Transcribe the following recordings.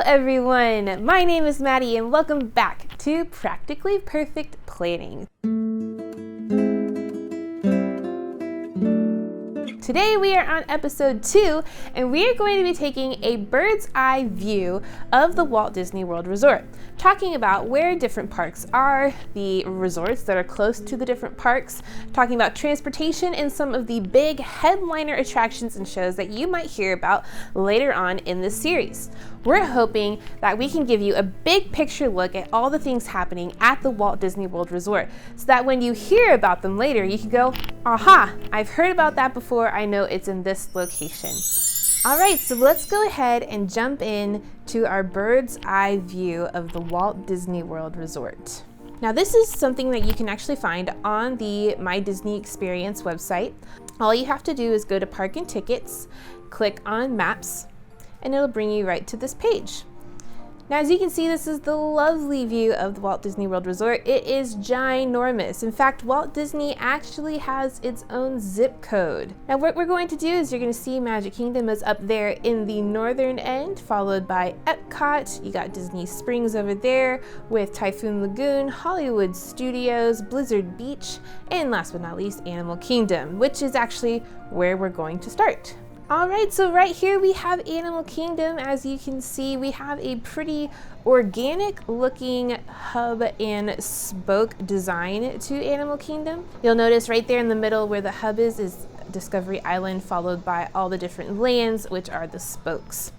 everyone, my name is Maddie and welcome back to Practically Perfect Planning. Today we are on episode 2 and we are going to be taking a bird's eye view of the Walt Disney World Resort, talking about where different parks are, the resorts that are close to the different parks, talking about transportation and some of the big headliner attractions and shows that you might hear about later on in this series. We're hoping that we can give you a big picture look at all the things happening at the Walt Disney World Resort, so that when you hear about them later, you can go, aha, I've heard about that before, I know it's in this location. All right, so let's go ahead and jump in to our bird's eye view of the Walt Disney World Resort. Now this is something that you can actually find on the My Disney Experience website. All you have to do is go to Park and Tickets, click on Maps, and it'll bring you right to this page. Now, as you can see, this is the lovely view of the Walt Disney World Resort. It is ginormous. In fact, Walt Disney actually has its own zip code. Now, what we're going to do is you're going to see Magic Kingdom is up there in the northern end, followed by Epcot. You got Disney Springs over there with Typhoon Lagoon, Hollywood Studios, Blizzard Beach, and last but not least, Animal Kingdom, which is actually where we're going to start. All right, so right here we have Animal Kingdom. As you can see, we have a pretty organic looking hub and spoke design to Animal Kingdom. You'll notice right there in the middle where the hub is Discovery Island, followed by all the different lands, which are the spokes.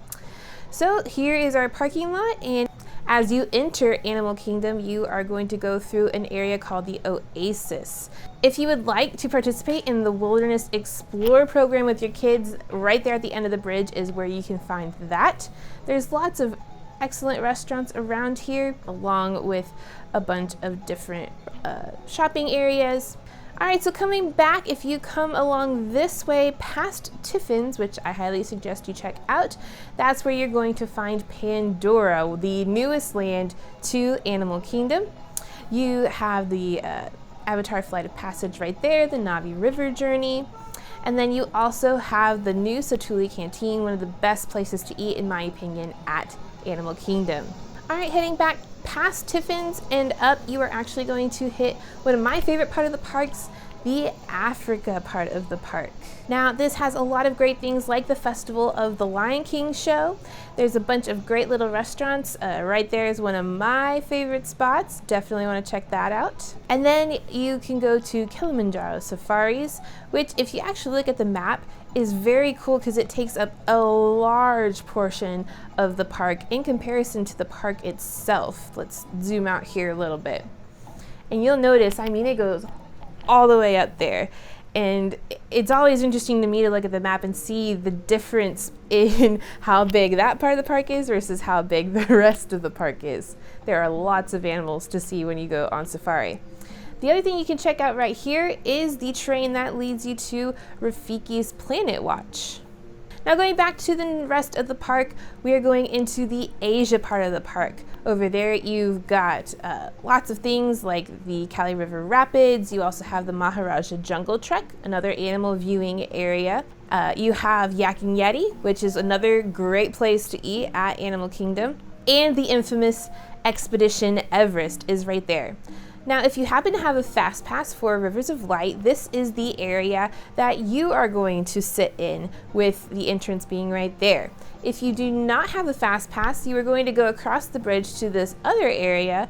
So here is our parking lot, and as you enter Animal Kingdom, you are going to go through an area called the Oasis. If you would like to participate in the Wilderness Explorer program with your kids, right there at the end of the bridge is where you can find that. There's lots of excellent restaurants around here, along with a bunch of different shopping areas. All right, so coming back, if you come along this way past Tiffin's, which I highly suggest you check out, that's where you're going to find Pandora, the newest land to Animal Kingdom. You have the Avatar Flight of Passage right there, the Navi River journey, and then you also have the new Satu'li Canteen, one of the best places to eat, in my opinion, at Animal Kingdom. All right, heading back past Tiffin's and up, you are actually going to hit one of my favorite part of the parks, the Africa part of the park. Now, this has a lot of great things like the Festival of the Lion King show. There's a bunch of great little restaurants. Right there is one of my favorite spots. Definitely want to check that out. And then you can go to Kilimanjaro Safaris, which, if you actually look at the map, is very cool because it takes up a large portion of the park in comparison to the park itself. Let's zoom out here a little bit. And you'll notice, I mean, it goes all the way up there. And it's always interesting to me to look at the map and see the difference in how big that part of the park is versus how big the rest of the park is. There are lots of animals to see when you go on safari. The other thing you can check out right here is the train that leads you to Rafiki's Planet Watch. Now, going back to the rest of the park, we are going into the Asia part of the park. Over there you've got lots of things like the Kali River Rapids. You also have the Maharaja Jungle Trek, another animal viewing area. You have Yak and Yeti, which is another great place to eat at Animal Kingdom. And the infamous Expedition Everest is right there. Now, if you happen to have a fast pass for Rivers of Light, this is the area that you are going to sit in, with the entrance being right there. If you do not have a fast pass, you are going to go across the bridge to this other area.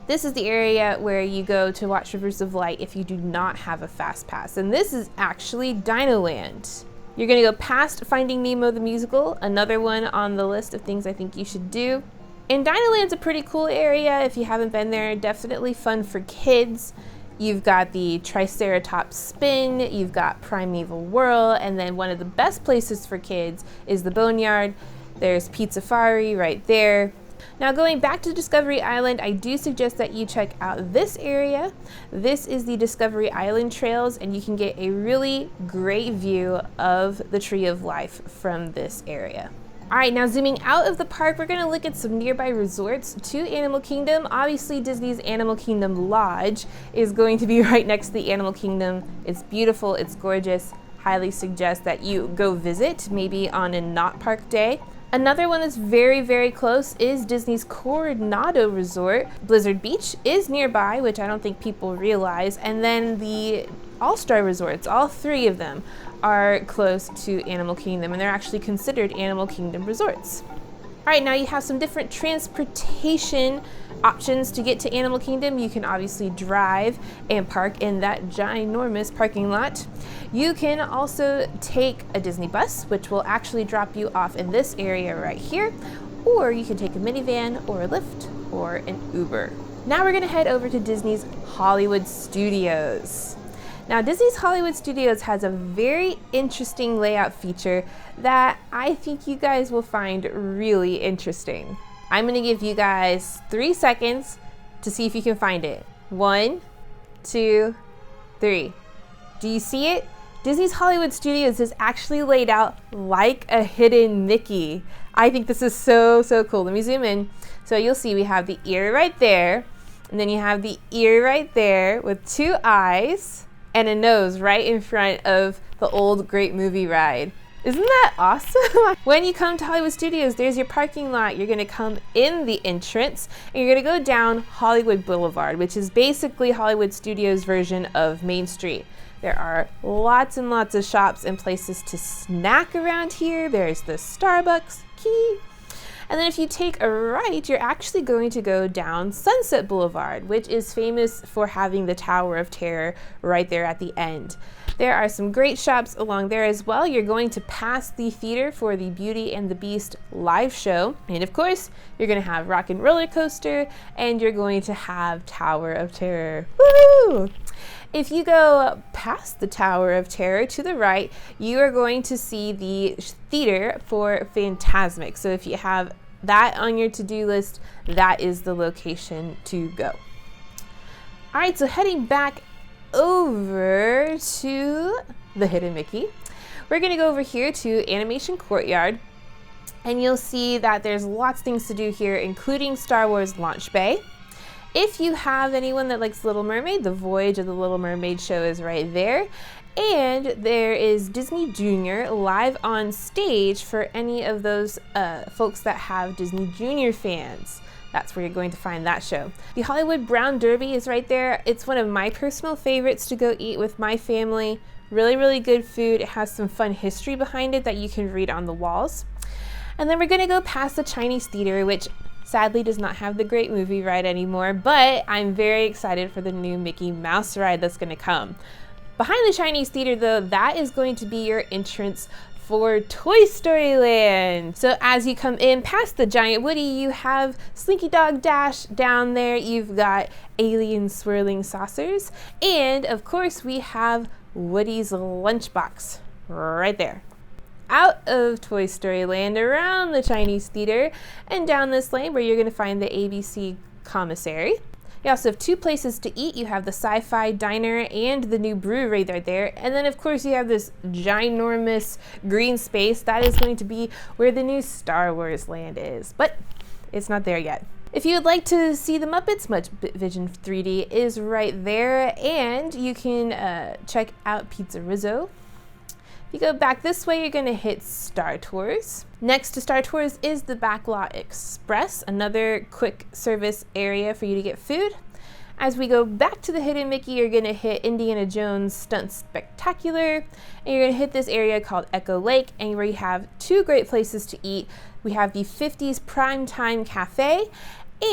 This is the area where you go to watch Rivers of Light if you do not have a fast pass. And this is actually Dinoland. You're going to go past Finding Nemo the Musical, another one on the list of things I think you should do. And Dinoland's a pretty cool area. If you haven't been there, definitely fun for kids. You've got the Triceratops Spin, you've got Primeval Whirl, and then one of the best places for kids is the Boneyard. There's Pizzafari right there. Now, going back to Discovery Island, I do suggest that you check out this area. This is the Discovery Island Trails, and you can get a really great view of the Tree of Life from this area. All right, now zooming out of the park, we're gonna look at some nearby resorts to Animal Kingdom. Obviously, Disney's Animal Kingdom Lodge is going to be right next to the Animal Kingdom. It's beautiful, it's gorgeous. Highly suggest that you go visit, maybe on a not park day. Another one that's very, very close is Disney's Coronado Resort. Blizzard Beach is nearby, which I don't think people realize. And then the All-Star Resorts, all three of them, are close to Animal Kingdom, and they're actually considered Animal Kingdom resorts. All right, now you have some different transportation options to get to Animal Kingdom. You can obviously drive and park in that ginormous parking lot. You can also take a Disney bus, which will actually drop you off in this area right here, or you can take a minivan or a Lyft or an Uber. Now we're gonna head over to Disney's Hollywood Studios. Now, Disney's Hollywood Studios has a very interesting layout feature that I think you guys will find really interesting. I'm gonna give you guys 3 seconds to see if you can find it. 1, 2, 3. Do you see it? Disney's Hollywood Studios is actually laid out like a hidden Mickey. I think this is so, so cool. Let me zoom in. So you'll see we have the ear right there, and then you have the ear right there with 2 eyes and a nose right in front of the old Great Movie Ride. Isn't that awesome? When you come to Hollywood Studios, there's your parking lot. You're gonna come in the entrance and you're gonna go down Hollywood Boulevard, which is basically Hollywood Studios' version of Main Street. There are lots and lots of shops and places to snack around here. There's the Starbucks key. And then if you take a right, you're actually going to go down Sunset Boulevard, which is famous for having the Tower of Terror right there at the end. There are some great shops along there as well. You're going to pass the theater for the Beauty and the Beast live show. And of course, you're gonna have Rock and Roller Coaster, and you're going to have Tower of Terror. Woo! If you go past the Tower of Terror to the right, you are going to see the theater for Fantasmic. So if you have that on your to-do list, that is the location to go. All right, so heading back over to the Hidden Mickey, we're gonna go over here to Animation Courtyard, and you'll see that there's lots of things to do here, including Star Wars Launch Bay. If you have anyone that likes Little Mermaid, the Voyage of the Little Mermaid show is right there. And there is Disney Junior live on stage for any of those folks that have Disney Junior fans. That's where you're going to find that show. The Hollywood Brown Derby is right there. It's one of my personal favorites to go eat with my family. Really, really good food. It has some fun history behind it that you can read on the walls. And then we're gonna go past the Chinese Theater, which sadly does not have the Great Movie Ride anymore, but I'm very excited for the new Mickey Mouse ride that's gonna come. Behind the Chinese Theater though, that is going to be your entrance for Toy Story Land. So as you come in past the Giant Woody, you have Slinky Dog Dash down there, you've got alien swirling saucers, and of course we have Woody's Lunchbox right there. Out of Toy Story Land, around the Chinese Theater, and down this lane where you're going to find the ABC Commissary. You also have 2 places to eat. You have the Sci-Fi Diner and the new brewery right there. And then of course you have this ginormous green space. That is going to be where the new Star Wars Land is, but it's not there yet. If you would like to see the Muppets, Much Vision 3D is right there, and you can check out Pizza Rizzo. If you go back this way, you're gonna hit Star Tours. Next to Star Tours is the Backlot Express, another quick service area for you to get food. As we go back to the Hidden Mickey, you're gonna hit Indiana Jones Stunt Spectacular, and you're gonna hit this area called Echo Lake, and where you have 2 great places to eat. We have the 50s Primetime Cafe,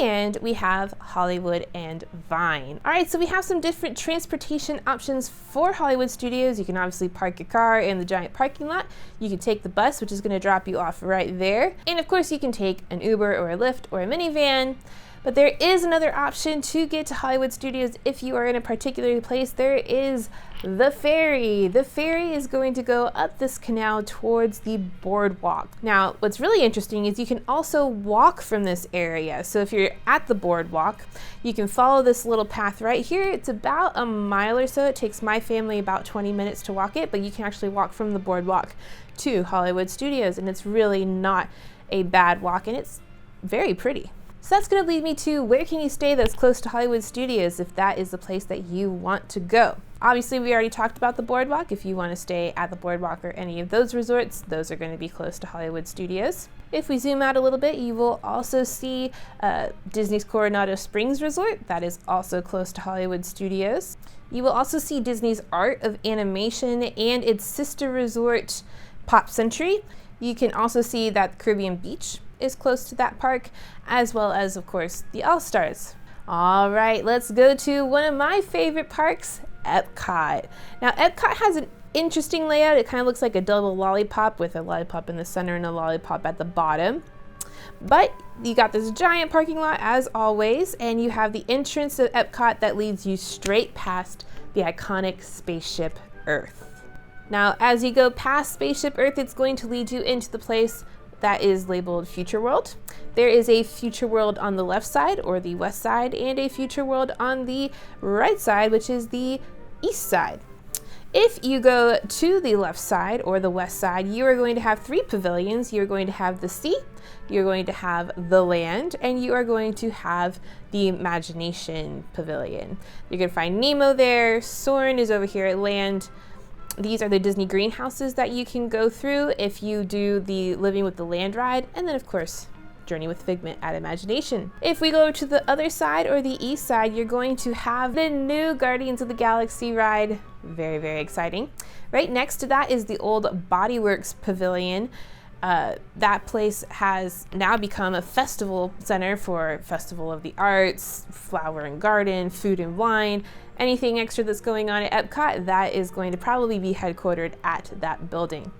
and we have Hollywood and Vine. All right, so we have some different transportation options for Hollywood Studios. You can obviously park your car in the giant parking lot. You can take the bus, which is gonna drop you off right there. And of course you can take an Uber or a Lyft or a minivan. But there is another option to get to Hollywood Studios if you are in a particular place. There is the ferry. The ferry is going to go up this canal towards the boardwalk. Now, what's really interesting is you can also walk from this area. So if you're at the boardwalk, you can follow this little path right here. It's about a mile or so. It takes my family about 20 minutes to walk it, but you can actually walk from the boardwalk to Hollywood Studios, and it's really not a bad walk, and it's very pretty. So that's going to lead me to where can you stay that's close to Hollywood Studios if that is the place that you want to go. Obviously, we already talked about the boardwalk. If you want to stay at the boardwalk or any of those resorts, those are going to be close to Hollywood Studios. If we zoom out a little bit, you will also see Disney's Coronado Springs Resort. That is also close to Hollywood Studios. You will also see Disney's Art of Animation and its sister resort, Pop Century. You can also see that Caribbean Beach is close to that park, as well as, of course, the All-Stars. All right, let's go to one of my favorite parks, Epcot. Now, Epcot has an interesting layout. It kind of looks like a double lollipop with a lollipop in the center and a lollipop at the bottom. But you got this giant parking lot as always, and you have the entrance of Epcot that leads you straight past the iconic Spaceship Earth. Now, as you go past Spaceship Earth, it's going to lead you into the place that is labeled Future World. There is a Future World on the left side, or the west side, and a Future World on the right side, which is the east side. If you go to the left side or the west side, you are going to have 3 pavilions. You're going to have the sea, you're going to have the land, and you are going to have the Imagination Pavilion. You're going to find Nemo there, Soarin' is over here at land. These are the Disney greenhouses that you can go through if you do the Living with the Land ride, and then of course, Journey with Figment at Imagination. If we go to the other side or the east side, you're going to have the new Guardians of the Galaxy ride. Very, very exciting. Right next to that is the old Bodyworks Pavilion. That place has now become a festival center for Festival of the Arts, Flower and Garden, Food and Wine. Anything extra that's going on at Epcot, that is going to probably be headquartered at that building.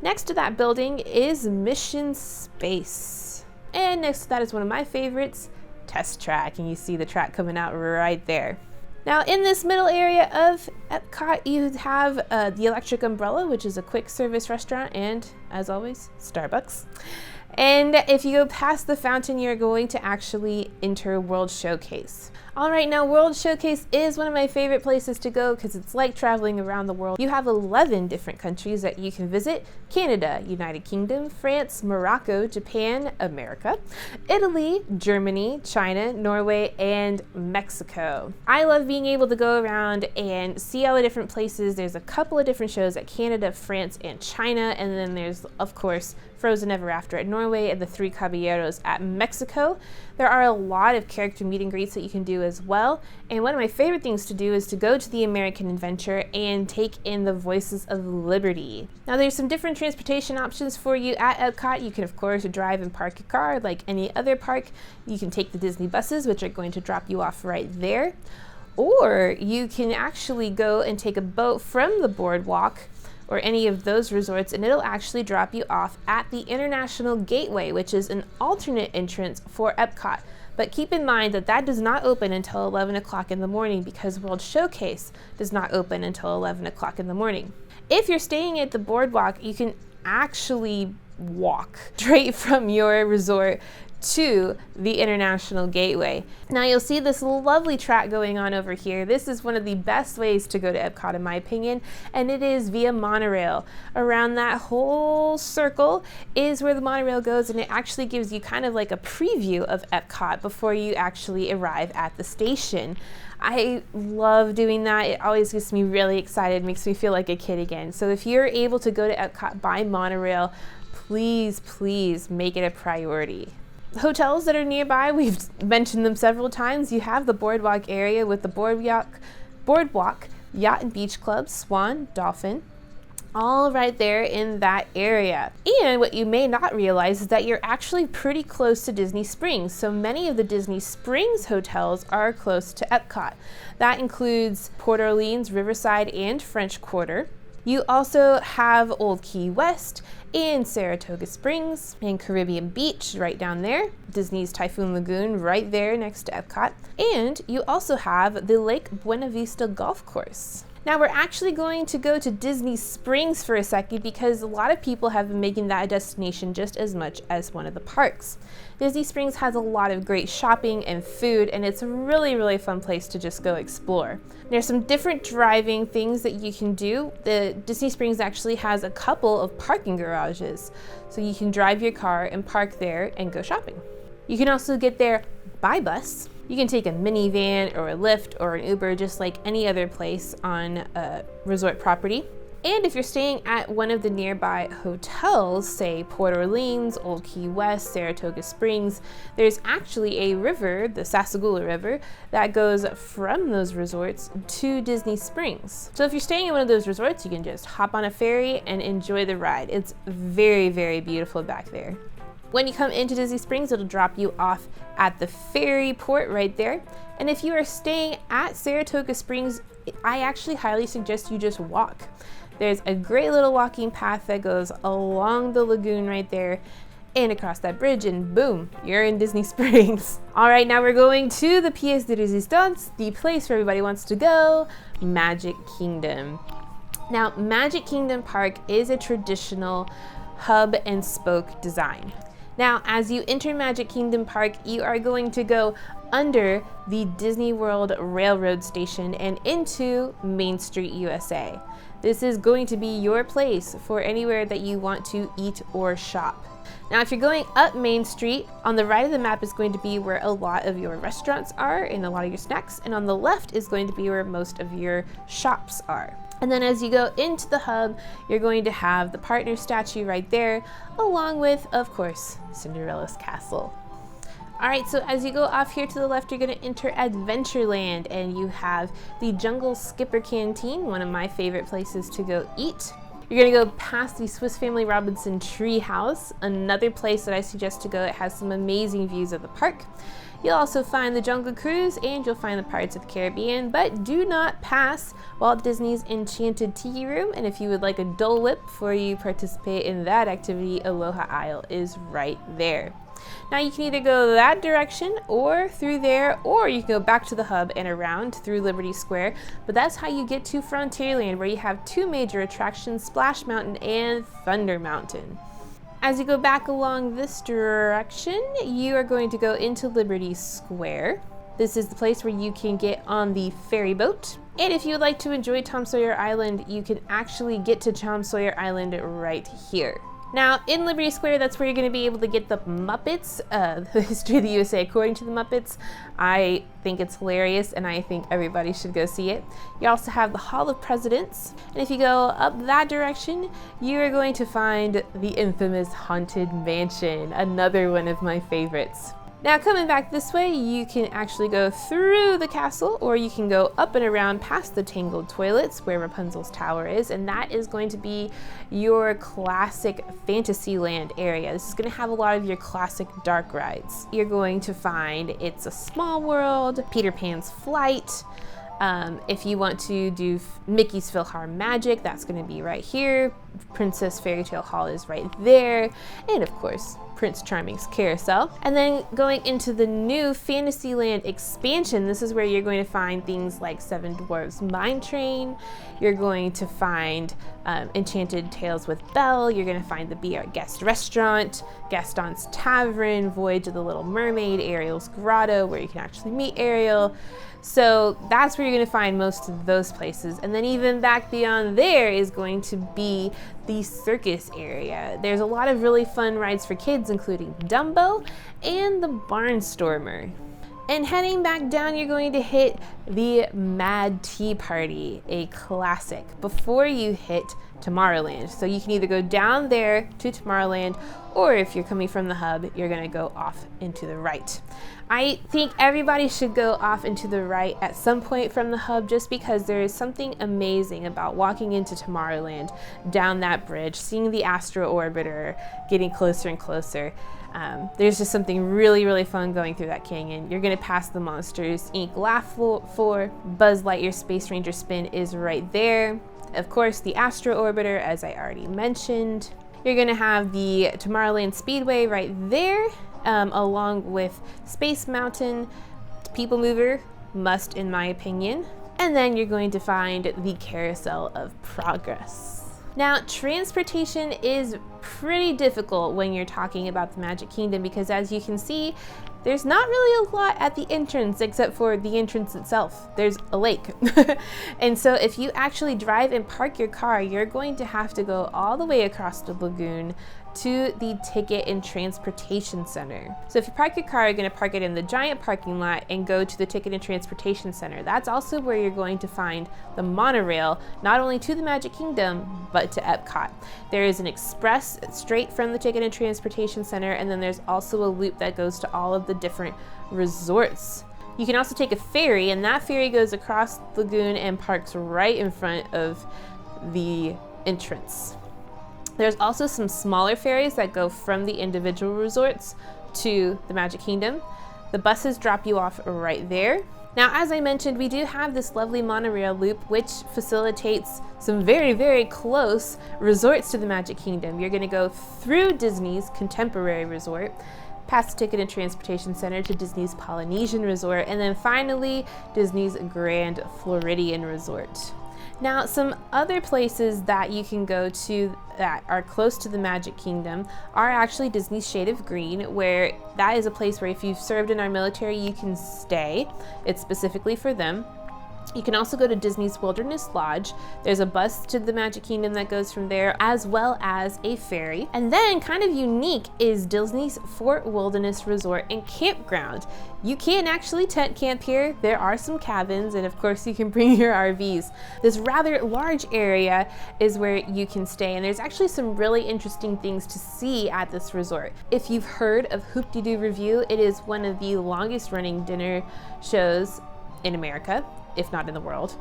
Next to that building is Mission Space. And next to that is one of my favorites, Test Track, and you see the track coming out right there. Now in this middle area of Epcot, you have the Electric Umbrella, which is a quick service restaurant, and as always, Starbucks. And if you go past the fountain, you're going to actually enter World Showcase. All right, now World Showcase is one of my favorite places to go because it's like traveling around the world. You have 11 different countries that you can visit: Canada, United Kingdom, France, Morocco, Japan, America, Italy, Germany, China, Norway, and Mexico. I love being able to go around and see all the different places. There's a couple of different shows at Canada, France, and China, and then there's, of course, Frozen Ever After at Norway and the Three Caballeros at Mexico. There are a lot of character meet and greets that you can do as well. And one of my favorite things to do is to go to the American Adventure and take in the Voices of Liberty. Now there's some different transportation options for you at Epcot. You can of course drive and park your car like any other park. You can take the Disney buses, which are going to drop you off right there. Or you can actually go and take a boat from the boardwalk or any of those resorts, and it'll actually drop you off at the International Gateway, which is an alternate entrance for Epcot. But keep in mind that that does not open until 11 o'clock in the morning because World Showcase does not open until 11 o'clock in the morning. If you're staying at the boardwalk, you can actually walk straight from your resort to the International Gateway. Now you'll see this lovely track going on over here. This is one of the best ways to go to Epcot in my opinion, and it is via monorail. Around that whole circle is where the monorail goes, and it actually gives you kind of like a preview of Epcot before you actually arrive at the station. I love doing that. It always gets me really excited, makes me feel like a kid again. So if you're able to go to Epcot by monorail, please, please make it a priority. Hotels that are nearby, we've mentioned them several times. You have the boardwalk area with the boardwalk, Yacht and Beach Club, Swan, Dolphin, all right there in that area. And what you may not realize is that you're actually pretty close to Disney Springs. So many of the Disney Springs hotels are close to Epcot. That includes Port Orleans, Riverside, and French Quarter. You also have Old Key West and Saratoga Springs and Caribbean Beach right down there. Disney's Typhoon Lagoon right there next to Epcot. And you also have the Lake Buena Vista Golf Course. Now we're actually going to go to Disney Springs for a second because a lot of people have been making that a destination just as much as one of the parks. Disney Springs has a lot of great shopping and food, and it's a really, really fun place to just go explore. There's some different driving things that you can do. The Disney Springs actually has a couple of parking garages, so you can drive your car and park there and go shopping. You can also get there by bus. You can take a minivan or a Lyft or an Uber, just like any other place on a resort property. And if you're staying at one of the nearby hotels, say Port Orleans, Old Key West, Saratoga Springs, there's actually a river, the Sassagoula River, that goes from those resorts to Disney Springs. So if you're staying in one of those resorts, you can just hop on a ferry and enjoy the ride. It's very, very beautiful back there. When you come into Disney Springs, it'll drop you off at the ferry port right there. And if you are staying at Saratoga Springs, I actually highly suggest you just walk. There's a great little walking path that goes along the lagoon right there and across that bridge, and boom, you're in Disney Springs. All right, now we're going to the pièce de résistance, the place where everybody wants to go, Magic Kingdom. Now, Magic Kingdom Park is a traditional hub and spoke design. Now, as you enter Magic Kingdom Park, you are going to go under the Disney World Railroad Station and into Main Street, USA. This is going to be your place for anywhere that you want to eat or shop. Now, if you're going up Main Street, on the right of the map is going to be where a lot of your restaurants are and a lot of your snacks, and on the left is going to be where most of your shops are. And then as you go into the hub, you're going to have the partner statue right there, along with, of course, Cinderella's castle. All right, so as you go off here to the left, you're gonna enter Adventureland, and you have the Jungle Skipper Canteen, one of my favorite places to go eat. You're gonna go past the Swiss Family Robinson Treehouse, another place that I suggest to go. It has some amazing views of the park. You'll also find the Jungle Cruise, and you'll find the Pirates of the Caribbean, but do not pass Walt Disney's Enchanted Tiki Room, and if you would like a Dole Whip before you participate in that activity, Aloha Isle is right there. Now you can either go that direction or through there, or you can go back to the hub and around through Liberty Square, but that's how you get to Frontierland, where you have two major attractions, Splash Mountain and Thunder Mountain. As you go back along this direction, you are going to go into Liberty Square. This is the place where you can get on the ferry boat. And if you would like to enjoy Tom Sawyer Island, you can actually get to Tom Sawyer Island right here. Now, in Liberty Square, that's where you're going to be able to get the Muppets, the History of the USA According to the Muppets. I think it's hilarious, and I think everybody should go see it. You also have the Hall of Presidents, and if you go up that direction, you are going to find the infamous Haunted Mansion, another one of my favorites. Now, coming back this way, you can actually go through the castle, or you can go up and around past the Tangled Toilets where Rapunzel's Tower is, and that is going to be your classic Fantasyland area. This is going to have a lot of your classic dark rides. You're going to find It's a Small World, Peter Pan's Flight. If you want to do Mickey's PhilharMagic, that's going to be right here. Princess Fairy Tale Hall is right there. And of course, Prince Charming's Carousel. And then going into the new Fantasyland expansion, this is where you're going to find things like Seven Dwarfs Mine Train. You're going to find Enchanted Tales with Belle. You're going to find the Be Our Guest Restaurant, Gaston's Tavern, Voyage of the Little Mermaid, Ariel's Grotto, where you can actually meet Ariel. So that's where you're going to find most of those places. And then even back beyond there is going to be the circus area. There's a lot of really fun rides for kids, including Dumbo and the Barnstormer. And heading back down, you're going to hit the Mad Tea Party, a classic, before you hit Tomorrowland. So you can either go down there to Tomorrowland, or if you're coming from the hub, you're gonna go off into the right. I think everybody should go off into the right at some point from the hub, just because there is something amazing about walking into Tomorrowland, down that bridge, seeing the Astro Orbiter getting closer and closer. There's just something really, really fun going through that canyon. You're gonna pass the Monsters Inc. Laugh Floor. Buzz Lightyear Space Ranger Spin is right there. Of course, the Astro Orbiter, as I already mentioned. You're gonna have the Tomorrowland Speedway right there, along with Space Mountain, People Mover, must in my opinion. And then you're going to find the Carousel of Progress. Now, transportation is pretty difficult when you're talking about the Magic Kingdom, because as you can see, there's not really a lot at the entrance except for the entrance itself. There's a lake. And so if you actually drive and park your car, you're going to have to go all the way across the lagoon to the Ticket and Transportation Center. So if you park your car, you're going to park it in the giant parking lot and go to the Ticket and Transportation Center. That's also where you're going to find the monorail, not only to the Magic Kingdom, but to Epcot. There is an express straight from the Ticket and Transportation Center, and then there's also a loop that goes to all of the different resorts. You can also take a ferry, and that ferry goes across the lagoon and parks right in front of the entrance. There's also some smaller ferries that go from the individual resorts to the Magic Kingdom. The buses drop you off right there. Now, as I mentioned, we do have this lovely monorail loop which facilitates some very, very close resorts to the Magic Kingdom. You're going to go through Disney's Contemporary Resort, past the Ticket and Transportation Center to Disney's Polynesian Resort, and then finally Disney's Grand Floridian Resort. Now, some other places that you can go to that are close to the Magic Kingdom are actually Disney's Shade of Green, where that is a place where if you've served in our military, you can stay. It's specifically for them. You can also go to Disney's Wilderness Lodge. There's a bus to the Magic Kingdom that goes from there, as well as a ferry. And then, kind of unique, is Disney's Fort Wilderness Resort and Campground. You can actually tent camp here. There are some cabins, and of course you can bring your RVs. This rather large area is where you can stay, and there's actually some really interesting things to see at this resort. If you've heard of Whoop-De-Doo Revue, it is one of the longest running dinner shows in America, if not in the world.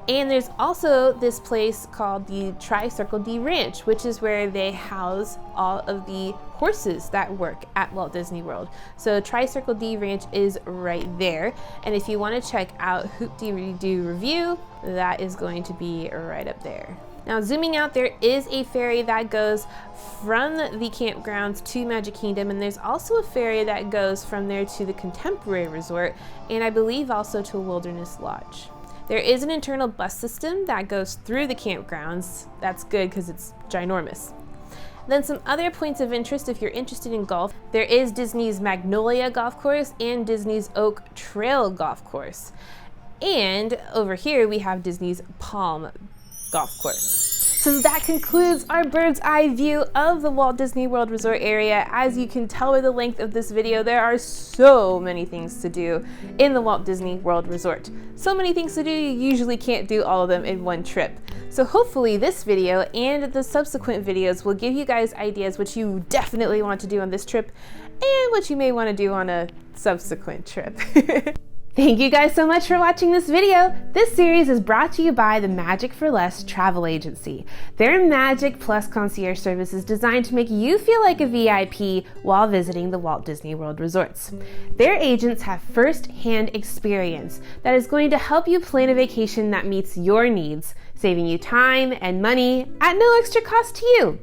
And there's also this place called the Tri-Circle D Ranch, which is where they house all of the horses that work at Walt Disney World. So Tri-Circle D Ranch is right there. And if you want to check out Whoop-De-Doo Revue, that is going to be right up there. Now, zooming out, there is a ferry that goes from the campgrounds to Magic Kingdom, and there's also a ferry that goes from there to the Contemporary Resort, and I believe also to Wilderness Lodge. There is an internal bus system that goes through the campgrounds. That's good because it's ginormous. Then some other points of interest if you're interested in golf. There is Disney's Magnolia Golf Course and Disney's Oak Trail Golf Course. And over here we have Disney's Palm Golf Course. So that concludes our bird's eye view of the Walt Disney World Resort area. As you can tell by the length of this video, there are so many things to do in the Walt Disney World Resort. So many things to do, you usually can't do all of them in one trip. So hopefully this video and the subsequent videos will give you guys ideas what you definitely want to do on this trip and what you may want to do on a subsequent trip. Thank you guys so much for watching this video. This series is brought to you by the Magic for Less travel agency. Their Magic Plus concierge service is designed to make you feel like a VIP while visiting the Walt Disney World resorts. Their agents have first-hand experience that is going to help you plan a vacation that meets your needs, saving you time and money at no extra cost to you.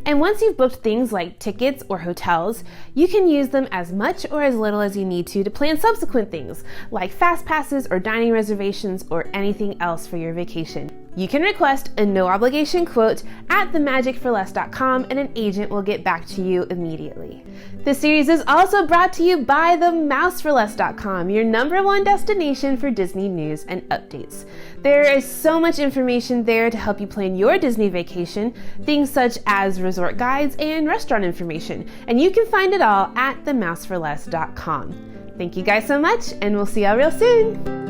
And once you've booked things like tickets or hotels, you can use them as much or as little as you need to plan subsequent things, like fast passes or dining reservations or anything else for your vacation. You can request a no-obligation quote at themagicforless.com and an agent will get back to you immediately. This series is also brought to you by themouseforless.com, your #1 destination for Disney news and updates. There is so much information there to help you plan your Disney vacation, things such as resort guides and restaurant information, and you can find it all at themouseforless.com. Thank you guys so much, and we'll see y'all real soon!